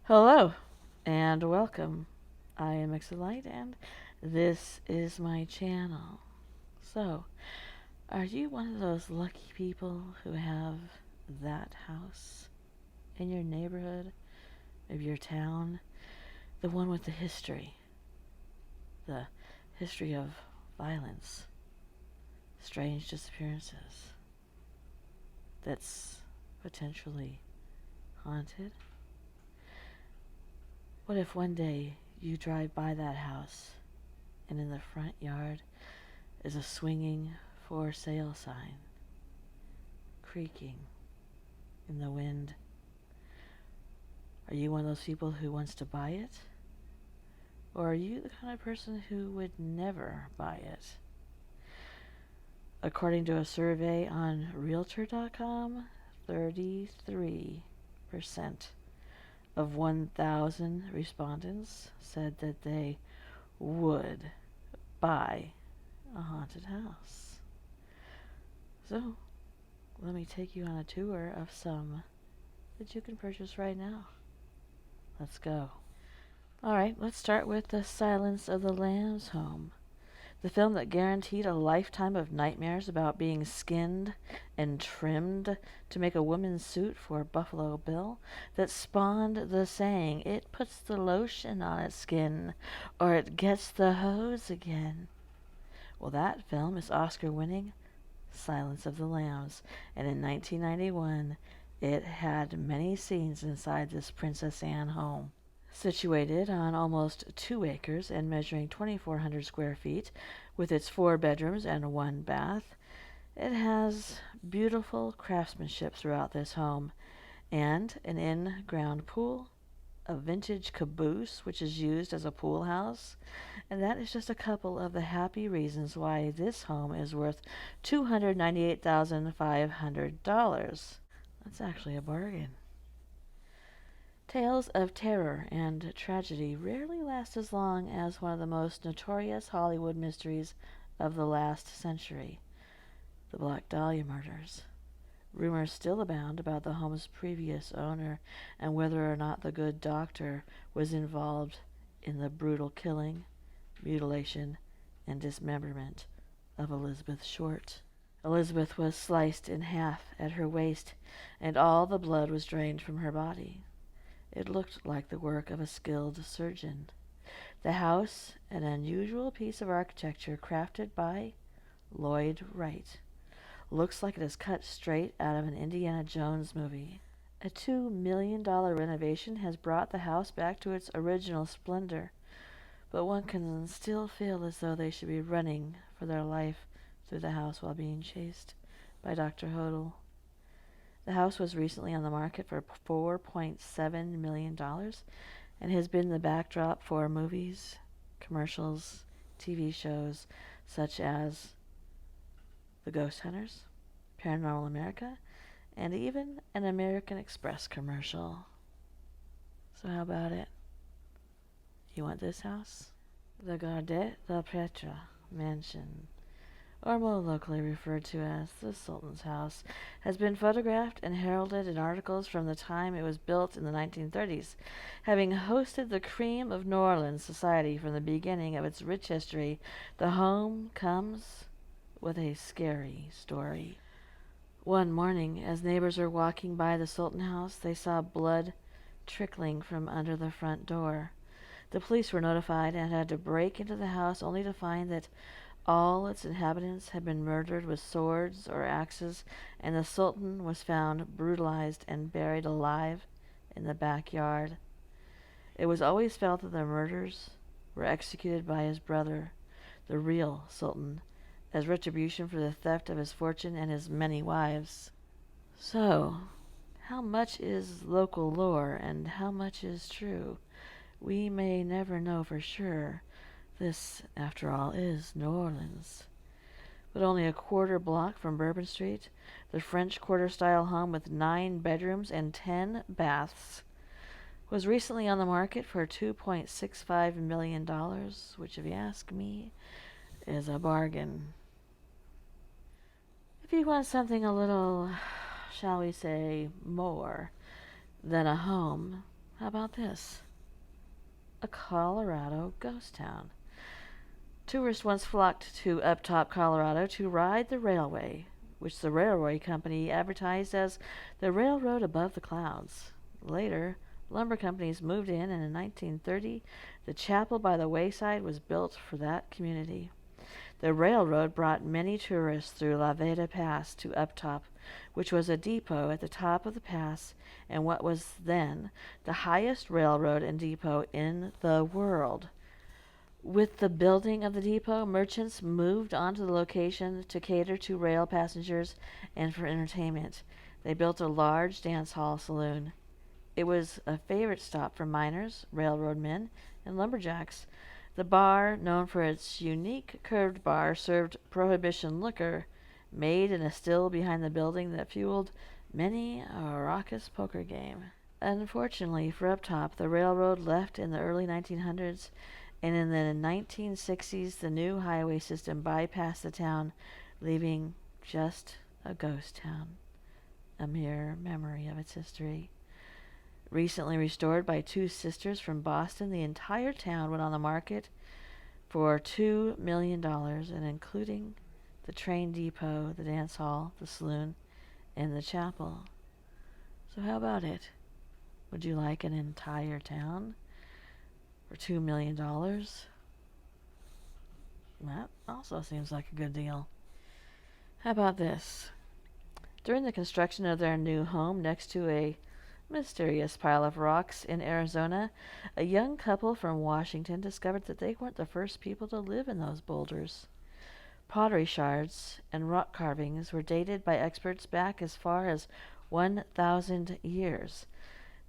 Hello and welcome. I am Exolite and this is my channel. So, are you one of those lucky people who have that house in your neighborhood, of your town? The one with the history of violence, strange disappearances, that's potentially haunted? What if one day you drive by that house and in the front yard is a swinging for sale sign, creaking in the wind? Are you one of those people who wants to buy it? Or are you the kind of person who would never buy it? According to a survey on Realtor.com, 33% of 1,000 respondents said that they would buy a haunted house. So, let me take you on a tour of some that you can purchase right now. Let's go. Alright, let's start with The Silence of the Lambs home. The film that guaranteed a lifetime of nightmares about being skinned and trimmed to make a woman's suit for Buffalo Bill, that spawned the saying, "It puts the lotion on its skin, or it gets the hose again." Well, that film is Oscar-winning Silence of the Lambs, and in 1991 it had many scenes inside this Princess Anne home. Situated on almost 2 acres and measuring 2,400 square feet, with its 4 bedrooms and 1 bath, it has beautiful craftsmanship throughout this home, and an in-ground pool, a vintage caboose which is used as a pool house, and that is just a couple of the happy reasons why this home is worth $298,500. That's actually a bargain. Tales of terror and tragedy rarely last as long as one of the most notorious Hollywood mysteries of the last century, the Black Dahlia murders. Rumors still abound about the home's previous owner and whether or not the good doctor was involved in the brutal killing, mutilation, and dismemberment of Elizabeth Short. Elizabeth was sliced in half at her waist, and all the blood was drained from her body. It looked like the work of a skilled surgeon. The house, an unusual piece of architecture crafted by Lloyd Wright, looks like it is cut straight out of an Indiana Jones movie. A $2 million renovation has brought the house back to its original splendor, but one can still feel as though they should be running for their life through the house while being chased by Dr. Hodel. The house was recently on the market for $4.7 million and has been the backdrop for movies, commercials, TV shows such as The Ghost Hunters, Paranormal America, and even an American Express commercial. So how about it? You want this house? The Gaudet de Petra Mansion, or more locally referred to as the Sultan's House, has been photographed and heralded in articles from the time it was built in the 1930s, having hosted the cream of New Orleans society from the beginning of its rich history. The home comes with a scary story. One morning, as neighbors were walking by the Sultan House, they saw blood trickling from under the front door. The police were notified and had to break into the house, only to find that all its inhabitants had been murdered with swords or axes, and the Sultan was found brutalized and buried alive in the backyard. It was always felt that the murders were executed by his brother, the real Sultan, as retribution for the theft of his fortune and his many wives. So, how much is local lore and how much is true? We may never know for sure. This, after all, is New Orleans. But only a quarter block from Bourbon Street, the French Quarter-style home with 9 bedrooms and 10 baths was recently on the market for $2.65 million, which, if you ask me, is a bargain. If you want something a little, shall we say, more than a home, How about this? A Colorado ghost town. Tourists once flocked to Uptop, Colorado to ride the railway, which the railway company advertised as the railroad above the clouds. Later, lumber companies moved in, and in 1930, the chapel by the wayside was built for that community. The railroad brought many tourists through La Veta Pass to Uptop, which was a depot at the top of the pass and what was then the highest railroad and depot in the world. With the building of the depot, merchants moved onto the location to cater to rail passengers and for entertainment. They built a large dance hall saloon. It was a favorite stop for miners, railroad men, and lumberjacks. The bar, known for its unique curved bar, served prohibition liquor made in a still behind the building that fueled many a raucous poker game. Unfortunately for Uptop, the railroad left in the early 1900s, and in the 1960s the new highway system bypassed the town, leaving just a ghost town, a mere memory of its history. Recently restored by two sisters from Boston, the entire town went on the market for $2 million, and including the train depot, the dance hall, the saloon, and the chapel. So how about it? Would you like an entire town for $2 million? That also seems like a good deal. How about this? During the construction of their new home next to a mysterious pile of rocks in Arizona, a young couple from Washington discovered that they weren't the first people to live in those boulders. Pottery shards and rock carvings were dated by experts back as far as 1,000 years.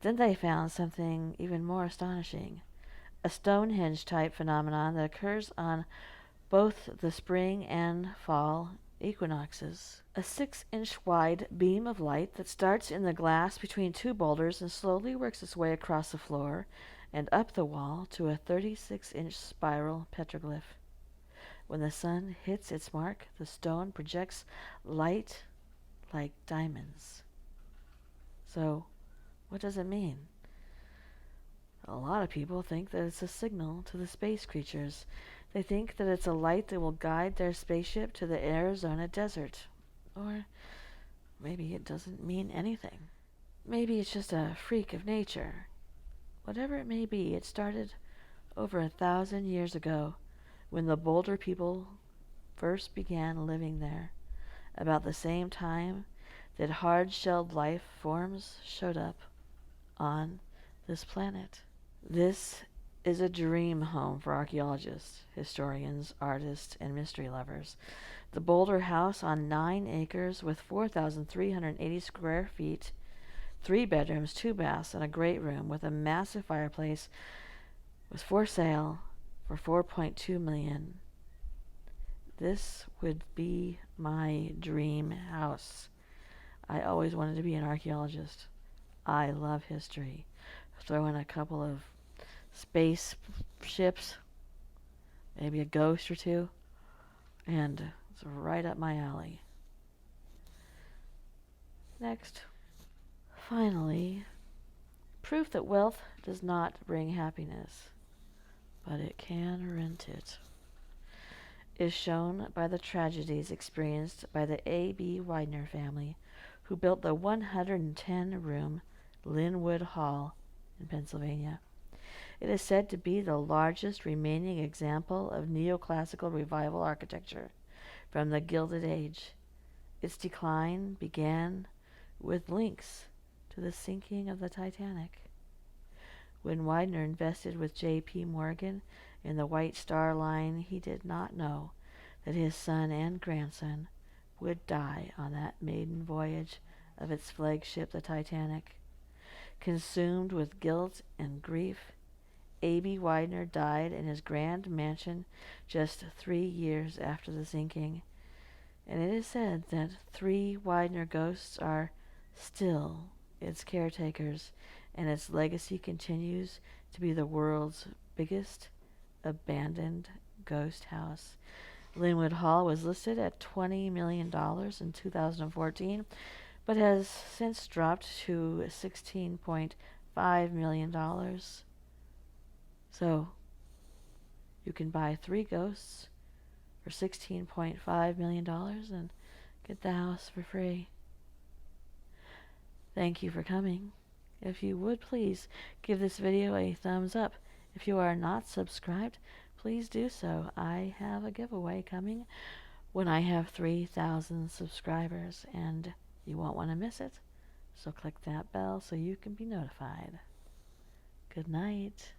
Then they found something even more astonishing, a Stonehenge-type phenomenon that occurs on both the spring and fall equinoxes. A 6-inch wide beam of light that starts in the glass between two boulders and slowly works its way across the floor and up the wall to a 36-inch spiral petroglyph. When the sun hits its mark, the stone projects light like diamonds. So, what does it mean? A lot of people think that it's a signal to the space creatures. They think that it's a light that will guide their spaceship to the Arizona desert. Or maybe it doesn't mean anything. Maybe it's just a freak of nature. Whatever it may be, it started over 1,000 years ago when the Boulder people first began living there, about the same time that hard-shelled life forms showed up on this planet. This is a dream home for archaeologists, historians, artists, and mystery lovers. The Boulder House, on 9 acres with 4,380 square feet, 3 bedrooms, 2 baths, and a great room with a massive fireplace, was for sale for $4.2 million. This would be my dream house. I always wanted to be an archaeologist. I love history. Throw in a couple of space ships, maybe a ghost or two, and it's right up my alley. Next. Finally, proof that wealth does not bring happiness, but it can rent it, is shown by the tragedies experienced by the A.B. Widener family, who built the 110-room Linwood Hall in Pennsylvania. It is said to be the largest remaining example of neoclassical revival architecture from the Gilded Age. Its decline began with links to the sinking of the Titanic. When Widener invested with J.P. Morgan in the White Star Line, he did not know that his son and grandson would die on that maiden voyage of its flagship, the Titanic. Consumed with guilt and grief, A.B. Widener died in his grand mansion just 3 years after the sinking, and it is said that 3 Widener ghosts are still its caretakers, and its legacy continues to be the world's biggest abandoned ghost house. Linwood Hall was listed at $20 million in 2014, but has since dropped to $16.5 $5 million. So you can buy 3 ghosts for $16.5 million and get the house for free. Thank you for coming. If you would please give this video a thumbs up. If you are not subscribed, please do so. I have a giveaway coming when I have 3,000 subscribers, and you won't want to miss it. So click that bell so you can be notified. Good night.